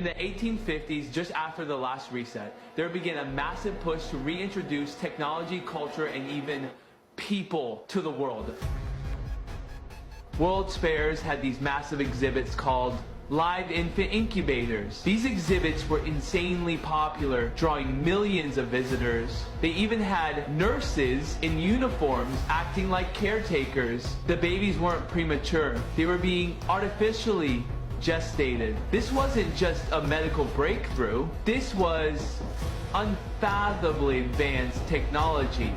In the 1850s, just after the last reset, there began a massive push to reintroduce technology, culture, and even people to the world. World's fairs had these massive exhibits called live infant incubators. These exhibits were insanely popular, drawing millions of visitors. They even had nurses in uniforms acting like caretakers. The babies weren't premature. They were being artificially gestated. This wasn't just a medical breakthrough. This was unfathomably advanced technology.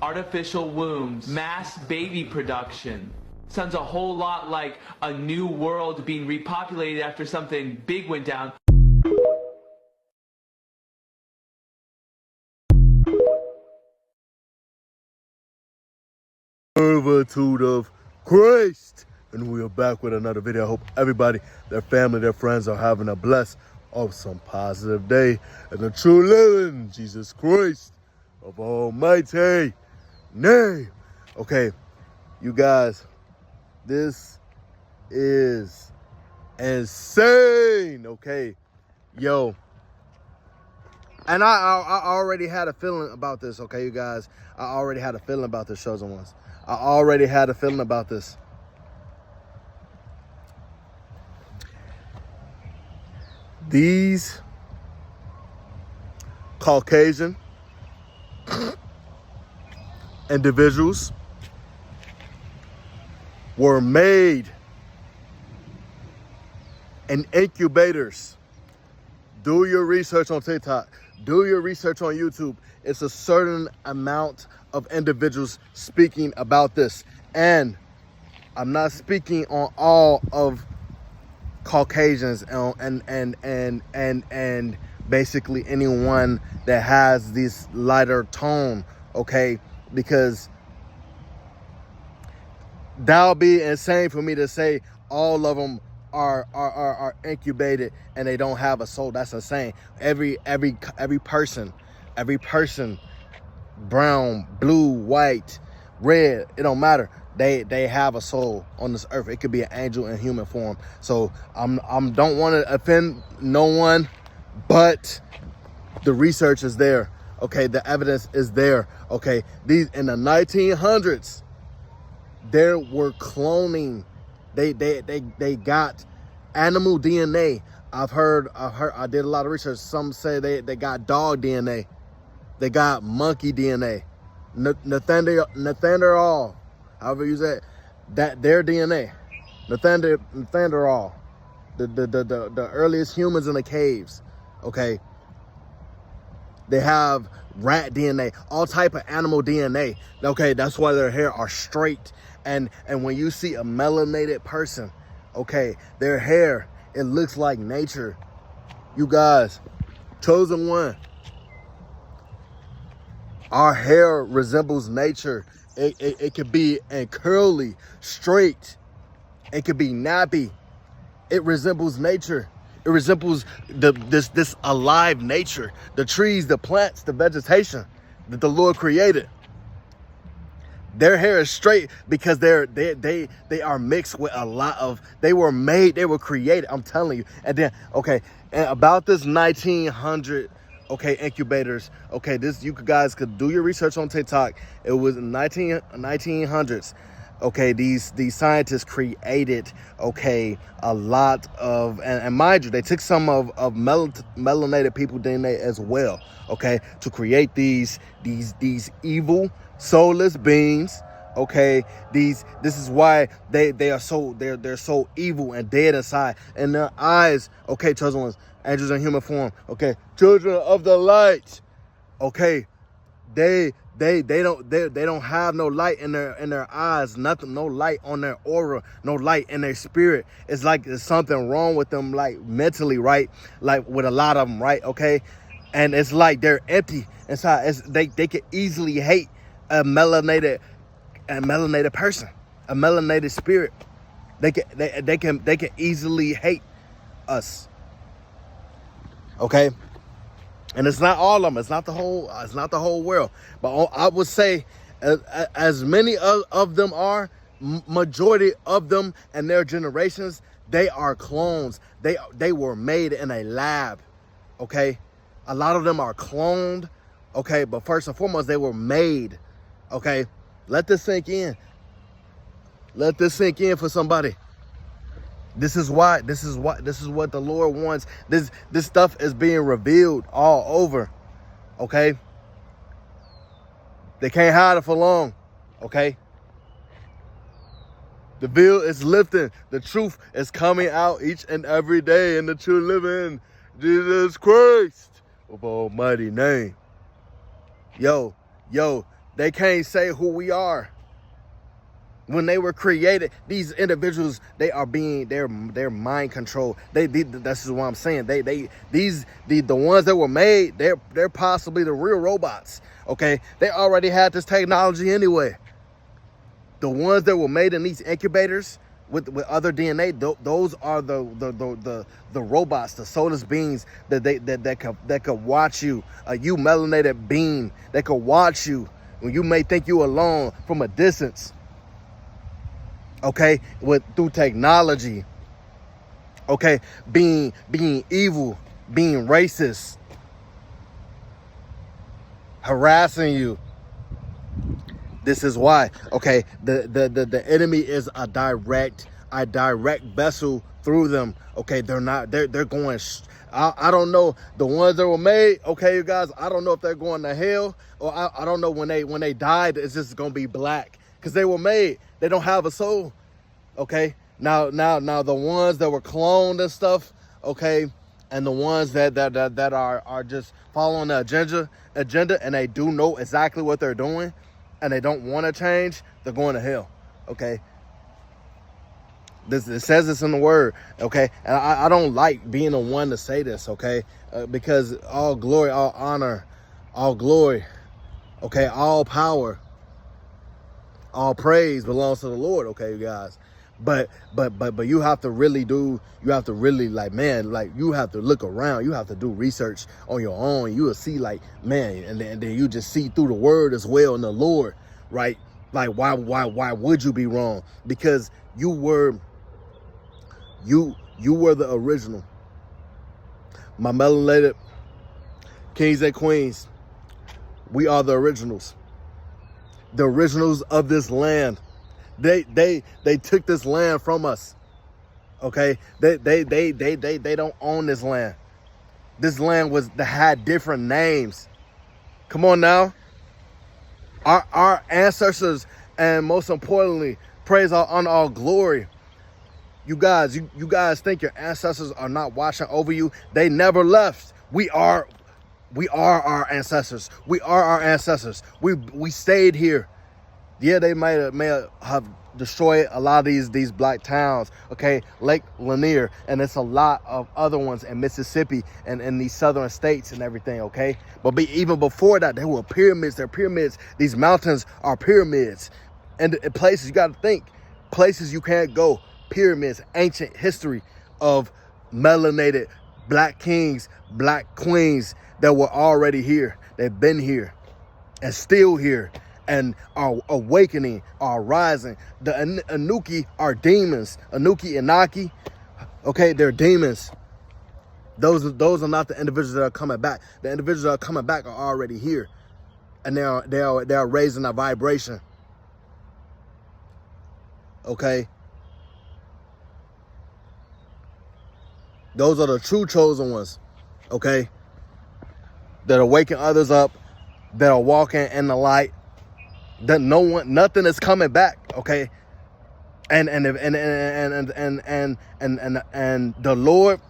Artificial wombs, mass baby production. Sounds a whole lot like a new world being repopulated after something big went down. Servitude of Christ. And we are back with another video. I hope everybody, their family, their friends are having a blessed, awesome, positive day. And the true living Jesus Christ of Almighty name. Okay, you guys, this is insane. Okay, yo. And I already had a feeling about this. Okay, you guys, I already had a feeling about this, chosen ones. I already had a feeling about this. These Caucasian individuals were made in incubators. Do your research on TikTok. Do your research on YouTube. It's a certain amount of individuals speaking about this. And I'm not speaking on all of Caucasians and basically anyone that has this lighter tone, okay? Because that'll be insane for me to say all of them are incubated and they don't have a soul. That's insane. Every person, brown, blue, white, red, it don't matter. They have a soul on this earth. It could be an angel in human form. So I'm don't want to offend no one, but the research is there. Okay, the evidence is there. Okay, these in the 1900s, there were cloning. They got animal DNA. I did a lot of research. Some say they got dog DNA. They got monkey DNA. Neanderthal, however you say it, that their DNA. Neanderthal, the earliest humans in the caves. Okay, they have rat DNA, all type of animal DNA. Okay, that's why their hair are straight. And when you see a melanated person, okay, their hair, it looks like nature. You guys, chosen one, our hair resembles nature. It could be and curly, straight. It could be nappy. It resembles nature. It resembles this alive nature, the trees, the plants, the vegetation that the Lord created. Their hair is straight because they are mixed with a lot of, they were created, I'm telling you. And then, okay, and about this 1900, okay, incubators, okay, this, you guys could do your research on TikTok. It was in 1900s. Okay, these scientists created, okay, a lot of, and mind you, they took some of melanated people DNA as well, okay, to create these evil, soulless beings. Okay, this is why they're so evil and dead inside, and their eyes, okay, chosen ones, angels in human form, okay, children of the light, okay, they don't have no light in their eyes, nothing, no light on their aura, no light in their spirit. It's like there's something wrong with them, like mentally, right? Like with a lot of them, right? Okay, and it's like they're empty inside. They could easily hate a melanated person, a melanated spirit. They can easily hate us. Okay. And it's not all of them. It's not the whole world. But I would say, as many of them are, majority of them and their generations, They are clones. They were made in a lab, okay? A lot of them are cloned, okay? But first and foremost, they were made, okay? Let this sink in. Let this sink in for somebody. This is what the Lord wants. This stuff is being revealed all over, okay? They can't hide it for long, okay? The veil is lifting. The truth is coming out each and every day in the true living Jesus Christ of almighty name. Yo, they can't say who we are. When they were created, these individuals, they're mind controlled. That's what I'm saying. The ones that were made, they're possibly the real robots. Okay, they already had this technology anyway. The ones that were made in these incubators with other DNA, those are the robots, the soulless beings that could watch you, you melanated being that could watch you when you may think you alone from a distance. Okay, through technology. Okay, being evil, being racist, harassing you. This is why. Okay, the enemy is a direct vessel through them. Okay, they're going. I don't know the ones that were made. Okay, you guys. I don't know if they're going to hell, or I don't know when they died. It's just gonna be black because they were made. They don't have a soul. Okay. Now the ones that were cloned and stuff. Okay. And the ones that are just following the agenda, and they do know exactly what they're doing, and they don't want to change, they're going to hell. Okay. It says this in the word. Okay. And I don't like being the one to say this. Okay. Because all glory, all honor, all glory. Okay. All power, all praise belongs to the Lord. Okay, you guys. But you have to really you have to really you have to look around. You have to do research on your own. You will see and then you just see through the word as well in the Lord, right? Like why would you be wrong? Because you were the original. My melanated kings and queens, we are the originals. The originals of this land. They took this land from us. Okay, they don't own this land. This land had different names. Come on now. Our ancestors, and most importantly, praise, all honor, all glory. You guys think your ancestors are not watching over you? They never left. We are our ancestors. We are our ancestors. We stayed here. Yeah, they may have destroyed a lot of these black towns, okay, Lake Lanier, and it's a lot of other ones in Mississippi and in these southern states and everything, okay? But even before that, there were pyramids. They're pyramids. These mountains are pyramids. And places, you got to think, places you can't go, pyramids, ancient history of melanated black kings, black queens that were already here. They've been here and still here, and are awakening, are rising. The Anuki are demons. Anuki and Naki, okay, they're demons. Those are not the individuals that are coming back. The individuals that are coming back are already here, and they are raising a vibration. Okay, those are the true chosen ones. Okay, that are waking others up, that are walking in the light. That nothing is coming back, okay, and the Lord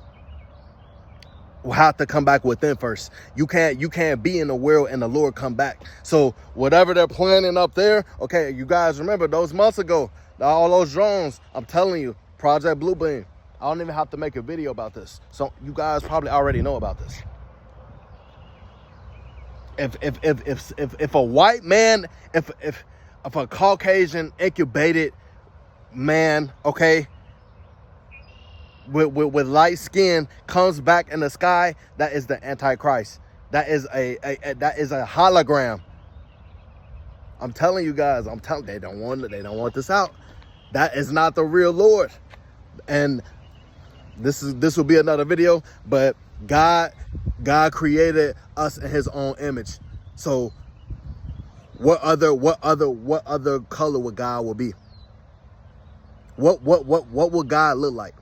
will have to come back within first. You can't be in the world and the Lord come back. So whatever they're planning up there, okay, you guys remember those months ago, all those drones. I'm telling you, Project Bluebeam. I don't even have to make a video about this, so you guys probably already know about this. If a white man, if a Caucasian incubated man, okay, with light skin comes back in the sky, that is the Antichrist. That is a hologram. I'm telling you guys. They don't want this out. That is not the real Lord. And This will be another video, but God created us in his own image. So what other color would God will be? What would God look like?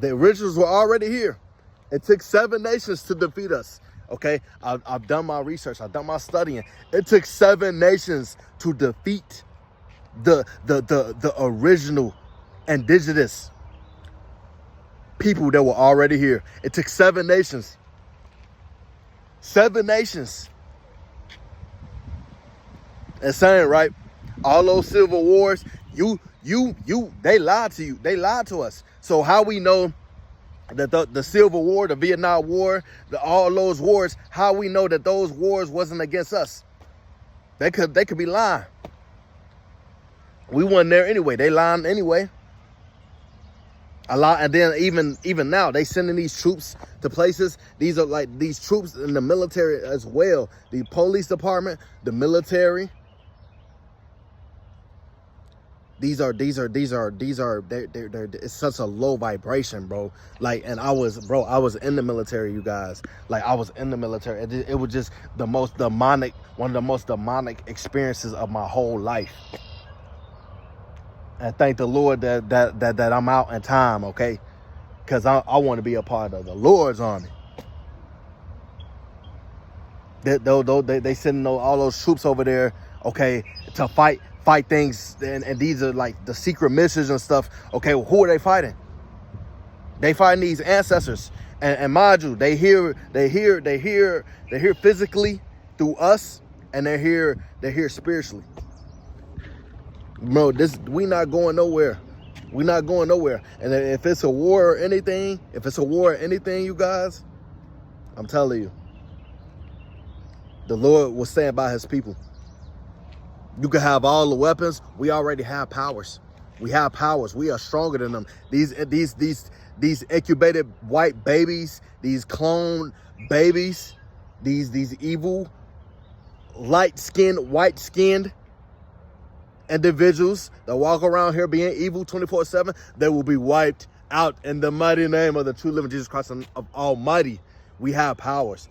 The originals were already here. It took 7 nations to defeat us. Okay, I've done my research. I've done my studying. It took 7 nations to defeat the original indigenous people that were already here. It took 7 nations. 7 nations. Insane, right? All those civil wars, they lied to you. They lied to us. So how we know that the Civil War, the Vietnam War, all those wars, how we know that those wars wasn't against us? They could be lying. We weren't there anyway. They lying anyway. A lot, and then even now they sending these troops to places. These are like these troops in the military as well. The police department, the military. These are it's such a low vibration, bro. Like, and I was in the military, you guys. Like, I was in the military. It was just the most demonic, one of the most demonic experiences of my whole life. And thank the Lord that I'm out in time, okay? Because I want to be a part of the Lord's army. They sending all those troops over there, okay, to fight things, and these are like the secret missions and stuff. Okay, well, who are they fighting? They fighting these ancestors, and mind you, they hear physically through us, and they're here spiritually. Bro, we not going nowhere. We're not going nowhere. And if it's a war or anything, you guys, I'm telling you, the Lord will stand by his people. You can have all the weapons. We already have powers. We have powers. We are stronger than them. These incubated white babies, these clone babies, these evil, light-skinned, white-skinned individuals that walk around here being evil 24/7, they will be wiped out in the mighty name of the true living Jesus Christ of Almighty. We have powers.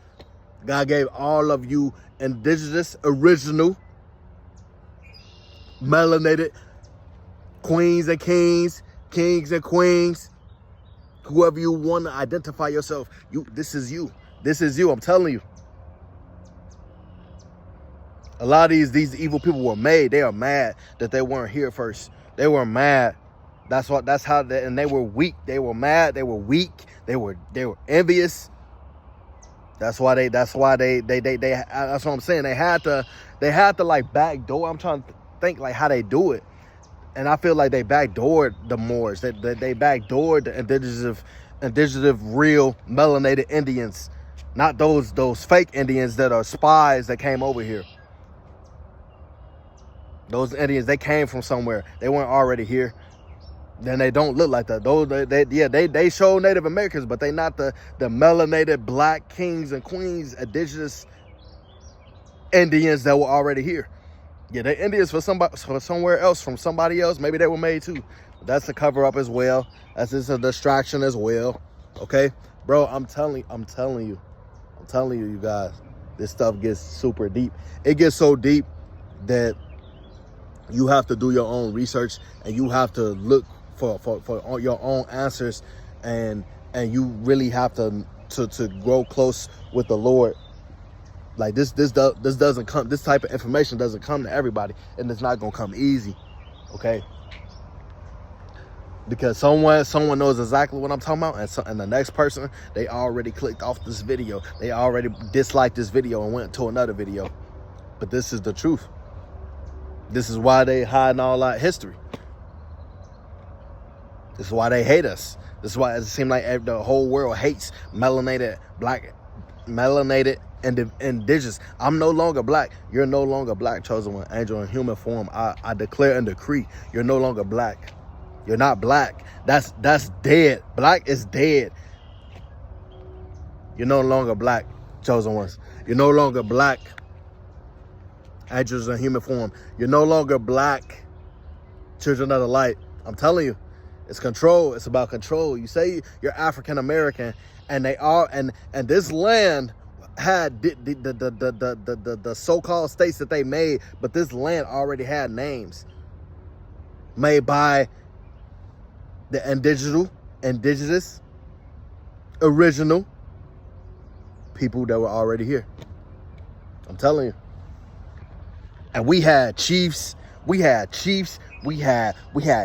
God gave all of you indigenous, original, melanated queens and kings, kings and queens, whoever you want to identify yourself. This is you. This is you. I'm telling you. A lot of these evil people were made. They are mad that they weren't here first. They were mad. That's how and they were weak. They were mad. They were weak. They were envious. That's what I'm saying. They had to like backdoor. I'm trying to think like how they do it. And I feel like they backdoored the Moors. They backdoored the indigenous real melanated Indians. Not those fake Indians that are spies that came over here. Those Indians, they came from somewhere. They weren't already here. Then they don't look like that. They show Native Americans, but they not the melanated black kings and queens, indigenous Indians that were already here. Yeah, they're Indians for somewhere else, from somebody else. Maybe they were made too. But that's a cover up as well. That's just a distraction as well. Okay, bro, I'm telling you, you guys, this stuff gets super deep. It gets so deep that you have to do your own research, and you have to look for your own answers, and you really have to grow close with the Lord. Like this doesn't come. This type of information doesn't come to everybody, and it's not gonna come easy. Okay. Because someone knows exactly what I'm talking about, and the next person, they already clicked off this video. They already disliked this video and went to another video. But this is the truth. This is why they hiding all that history. This is why they hate us. This is why it seems like the whole world hates melanated and indigenous. I'm no longer black. You're no longer black, chosen one, angel in human form. I declare and decree, you're no longer black. You're not black. That's dead. Black is dead. You're no longer black, chosen ones. You're no longer black, angels in human form. You're no longer black, children of the light. I'm telling you, it's control. It's about control. You say you're African American, and they are, and this land had the so-called states that they made, but this land already had names made by the indigenous, original people that were already here. I'm telling you. And we had chiefs, we had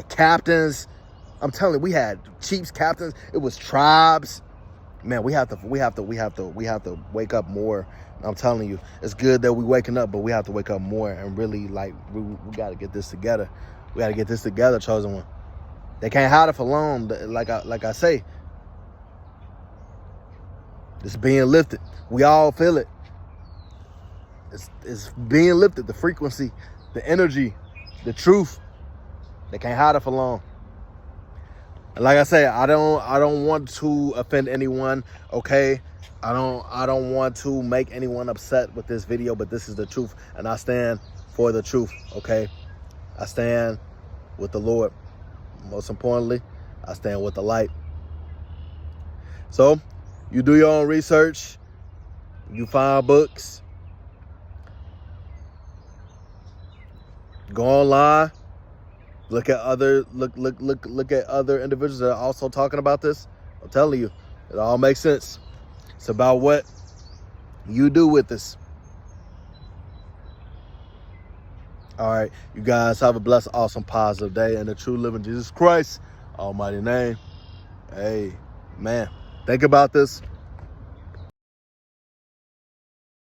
captains. I'm telling you, we had chiefs, captains. It was tribes. Man, we have to wake up more. I'm telling you, it's good that we waking up, but we have to wake up more and really, like, we got to get this together. We got to get this together, chosen one. They can't hide it for long. Like I say, it's being lifted. We all feel it. It's being lifted. The frequency, the energy, the truth. They can't hide it for long. And like I say, I don't want to offend anyone. Okay, I don't want to make anyone upset with this video, but this is the truth, and I stand for the truth. Okay, I stand with the Lord. Most importantly, I stand with the light. So, you do your own research. You find books. Go online. Look at other look at other individuals that are also talking about this. I'm telling you, it all makes sense. It's about what you do with this. All right, you guys have a blessed, awesome, positive day in the true living Jesus Christ almighty name. Hey, man, think about this.